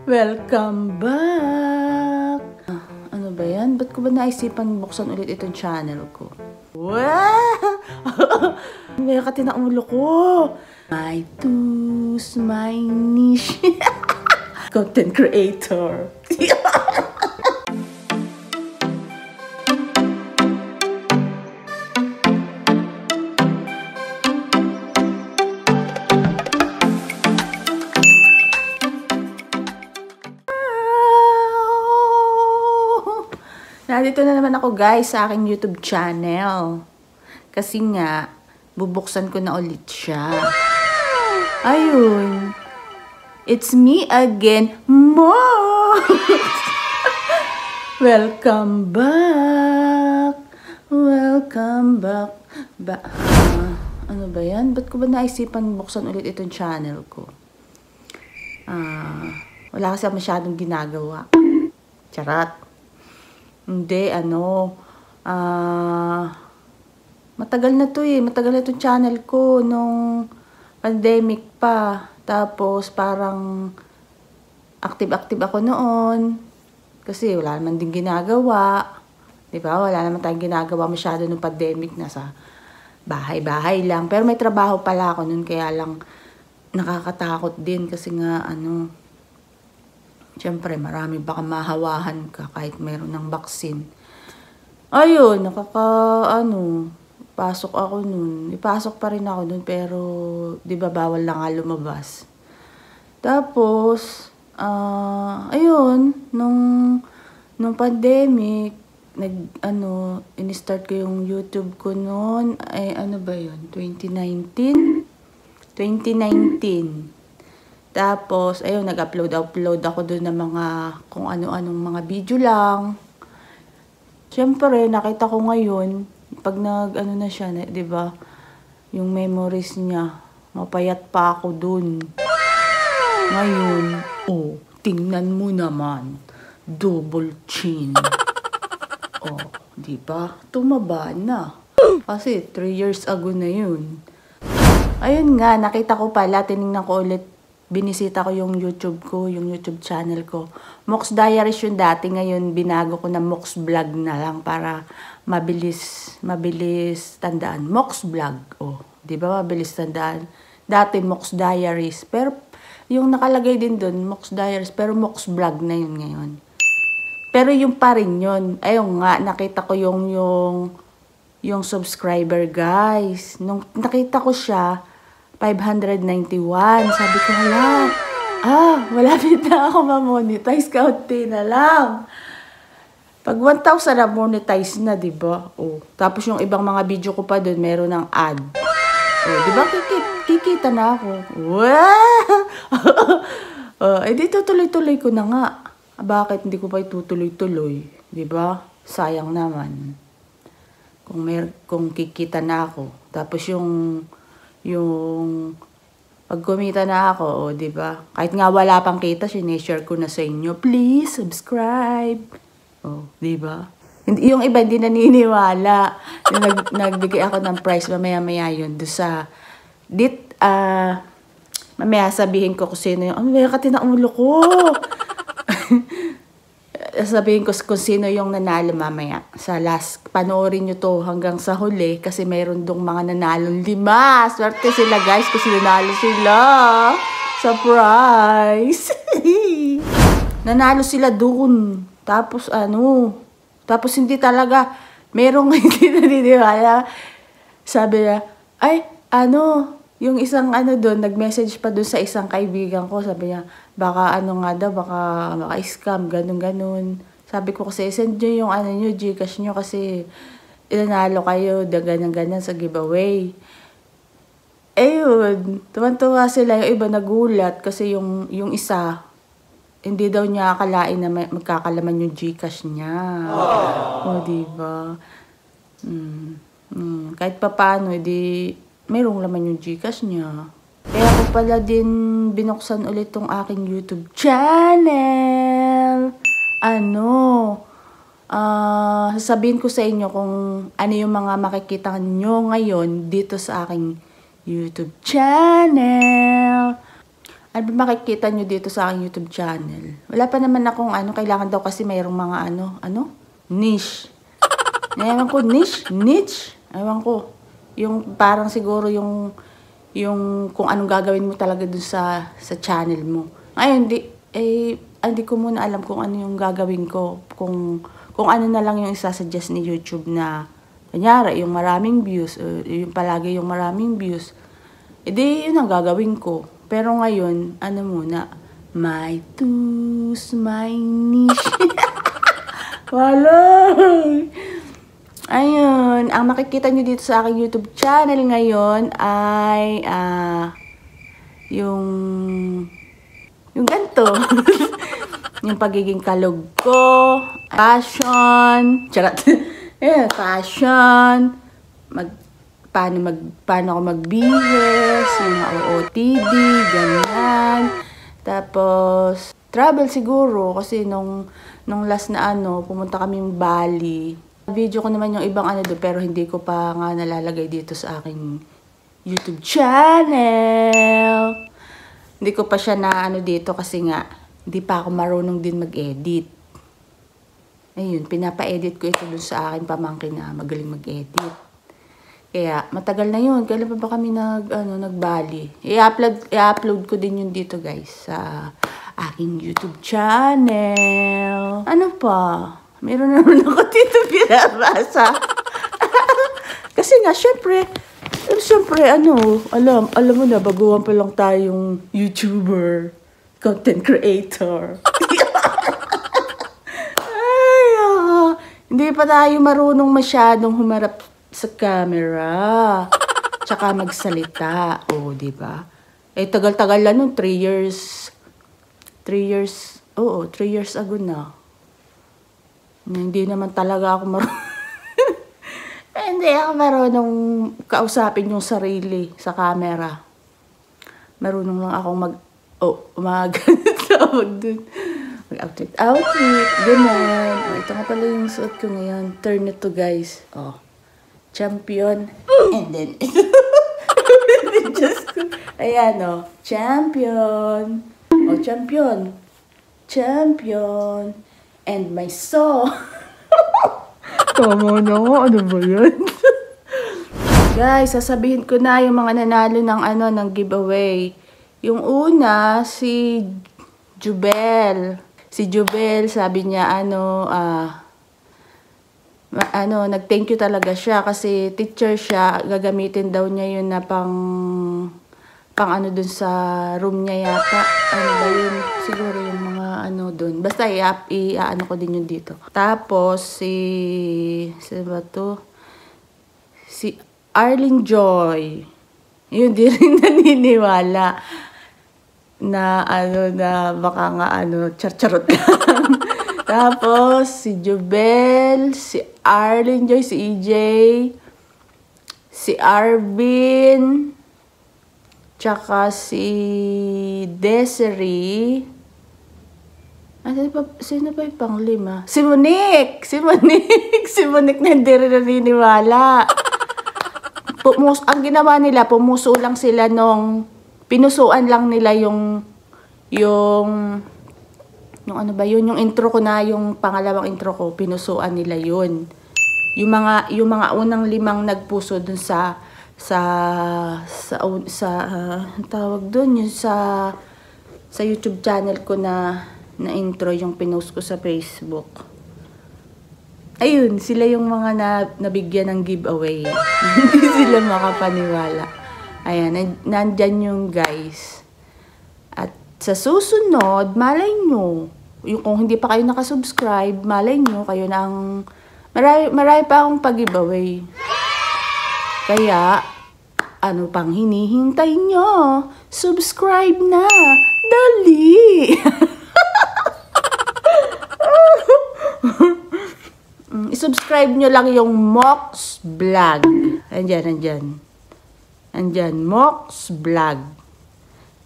Welcome back! Ano ba yan? Ba't ko ba naisipan buksan ulit itong channel ko? Wow! May kati na ulo ko! My tools, my niche. Content creator. Nandito na naman ako guys sa aking YouTube channel. Kasi nga, bubuksan ko na ulit siya. Ayun. It's me again, Mo! Welcome back. Welcome back. Ano ba yan? Ba't ko ba naisipan buksan ulit itong channel ko? Wala kasi masyadong ginagawa. Charat. Hindi, matagal na to matagal na itong channel ko nung pandemic pa. Tapos parang active ako noon. Kasi wala naman din ginagawa. Diba? Wala naman tayong ginagawa masyado nung pandemic. Nasa bahay-bahay lang. Pero may trabaho pala ako noon. Kaya lang nakakatakot din. Kasi nga siyempre, marami baka mahawahan ka kahit mayroon ng vaccine. Ayun, pasok ako nun. Ipasok pa rin ako nun, pero, di ba, bawal lang nga lumabas. Tapos, ayun, nung pandemic, in-start ko yung YouTube ko nun, ay, ano ba yun? 2019. Tapos, ayun, nag-upload ako doon ng mga, kung ano-anong mga video lang. Siyempre, nakita ko ngayon, pag na siya, di ba, yung memories niya, mapayat pa ako doon. Ngayon, tingnan mo naman, double chin. Di ba, tumaba na. Kasi 3 years ago na yun. Ayun nga, nakita ko pala, tinignan ko ulit, binisita ko yung YouTube channel ko. Mox Diaries yung dati, ngayon binago ko na Mox Vlog na lang para mabilis tandaan. Mox Vlog, di ba mabilis tandaan? Dati Mox Diaries, pero yung nakalagay din doon, Mox Diaries, pero Mox Vlog na yun ngayon. Pero yung pa rin yun. Ayun nga, nakita ko yung subscriber guys. Nung nakita ko siya, 591. Sabi ko, malapit na ako ma-monetize. Kaunti na lang. Pag 1,000 na monetize na, diba? Tapos yung ibang mga video ko pa doon, meron ng ad. Diba? Kikita na ako. Di tutuloy-tuloy ko na nga. Bakit hindi ko pa itutuloy-tuloy? Diba? Sayang naman. Kung kikita na ako. Tapos yung pag kumita na ako, di ba? Kahit nga wala pang kita, sineshare ko na sa inyo. Please, subscribe. Di ba? Yung iba hindi naniniwala. Nagbigay ako ng price, mamaya yun. Doon sa, mamaya sabihin ko kung sino yung, may kati na ulo ko. Sabihin ko kung sino yung nanalo mamaya. Sa last, panoorin nyo to hanggang sa huli kasi mayroon dong mga nanalong 5. Swerte sila guys kasi nanalo sila. Surprise! Nanalo sila dun. Tapos tapos hindi talaga, merong hindi naniniwala. Sabi niya, yung isang dun, nag-message pa dun sa isang kaibigan ko. Sabi niya, baka baka scam, ganun. Sabi ko kasi, send nyo yung Gcash nyo kasi ilanalo kayo, ganyan sa giveaway. Ayun, tuwan-tuwa sila, yung iba nagulat kasi yung isa, hindi daw niya akalain na magkakalaman yung Gcash niya. Diba? Kahit pa paano, mayroong laman yung Gcash niya. Kaya ako pala din binuksan ulit tong aking YouTube channel. Sasabihin ko sa inyo kung ano yung mga makikita nyo ngayon dito sa aking YouTube channel. Ano ba makikita nyo dito sa aking YouTube channel? Wala pa naman akong kailangan daw kasi mayroong mga niche. Ewan ko, niche. Ewan ko. Yung parang siguro yung kung anong gagawin mo talaga dun sa channel mo. Ngayon, hindi ko muna alam kung ano yung gagawin ko. Kung ano na lang yung isasuggest ni YouTube na, kanyari, yung maraming views, yung palagi yung maraming views. Yun ang gagawin ko. Pero ngayon, muna, my tools, my niche. Walay! Ayun, ang makikita nyo dito sa aking YouTube channel ngayon ay, yung ganito. Yung pagiging kalog ko, fashion, charot. Fashion, paano ako mag-business, yung mga OOTD, ganyan. Tapos, travel siguro, kasi nung last na pumunta kaming Bali. Video ko naman yung ibang doon, pero hindi ko pa nga nalalagay dito sa aking YouTube channel. Hindi ko pa siya na dito kasi nga, hindi pa ako marunong din mag-edit. Ayun, pinapa-edit ko ito dun sa aking pamangkin na magaling mag-edit. Kaya, matagal na yun. Kailan pa ba kami nag-Bali? I-upload ko din yun dito, guys, sa aking YouTube channel. Ano pa? Meron naman ako dito pinarasa. Kasi nga, syempre, alam mo na, baguhan pa lang tayong YouTuber, content creator. Hindi pa tayo marunong masyadong humarap sa camera. Tsaka magsalita. Di ba? Tagal-tagal na nun. 3 years. 3 years ago na. Hindi naman talaga ako marunong. Hindi ako marunong kausapin yung sarili sa camera. Marunong lang akong tawag dun. Mag-outfit. Ganun. Ito nga pala yung suot ko ngayon. Turn it to, guys. Champion. And then, ayan, champion. Champion. Champion. And my soul. Tama na nga. Ano ba yan? Guys, sasabihin ko na yung mga nanalo ng giveaway. Yung una, si Jubel. Si Jubel, sabi niya, nag-thank you talaga siya kasi teacher siya, gagamitin daw niya yun na pang dun sa room niya yata. Ano ba yun? Siguro yung mga dun. Basta i-ano ko din yun dito. Tapos, si Arlene Joy. Yun, di rin naniniwala na na baka nga charcharot lang. Tapos, si Jubel, si Arlene Joy, si EJ, si Arvin, tsaka si Desiree. Sino pa yung panglima? Si Monique! Si Monique na hindi rin naniniwala. Ang ginawa nila, pumuso lang sila pinusuan lang nila yung yung intro ko na, yung pangalawang intro ko, pinusuan nila yun. Yung mga unang 5 nagpuso dun sa tawag dun, yung sa YouTube channel ko na intro, yung pinost ko sa Facebook. Ayun, sila yung mga nabigyan ng giveaway. Hindi sila makapaniwala. Ayan, nandyan yung guys. At sa susunod, malay nyo, kung hindi pa kayo nakasubscribe, malay nyo, kayo na ang, marami pa akong pag-giveaway. Kaya, ano pang hinihintay nyo? Subscribe na! Dali! I-subscribe nyo lang yung Mox Vlog. Andyan, Mox Vlog.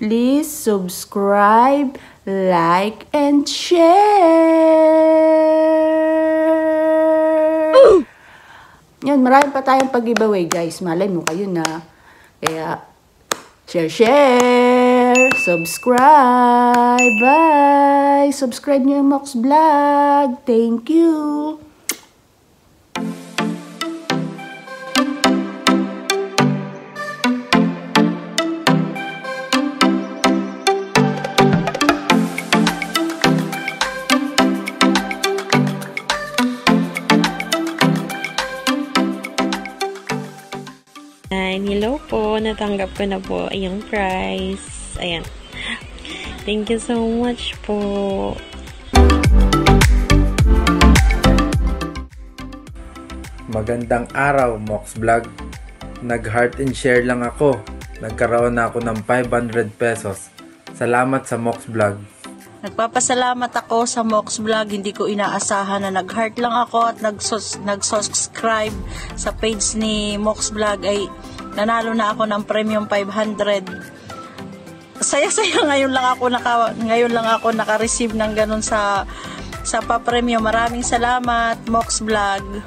Please subscribe, like, and share. Yan, marami pa tayong pag-giveaway, guys. Malay mo kayo na. Kaya, share. subscribe. Bye! Subscribe nyo yung Mox Vlog. Thank you! Hello po, natanggap ko na po yung prize. Ayan. Thank you so much po. Magandang araw, Mox Vlog. Nag-heart and share lang ako. Nagkaroon na ako ng 500 pesos. Salamat sa Mox Vlog. Nagpapasalamat ako sa Mox Vlog. Hindi ko inaasahan na nag-heart lang ako at nag-subscribe sa page ni Mox Vlog ay nanalo na ako ng premium 500. Saya-saya ngayon lang ako naka-receive ng ganun sa pa-premium. Maraming salamat, Mox Vlog.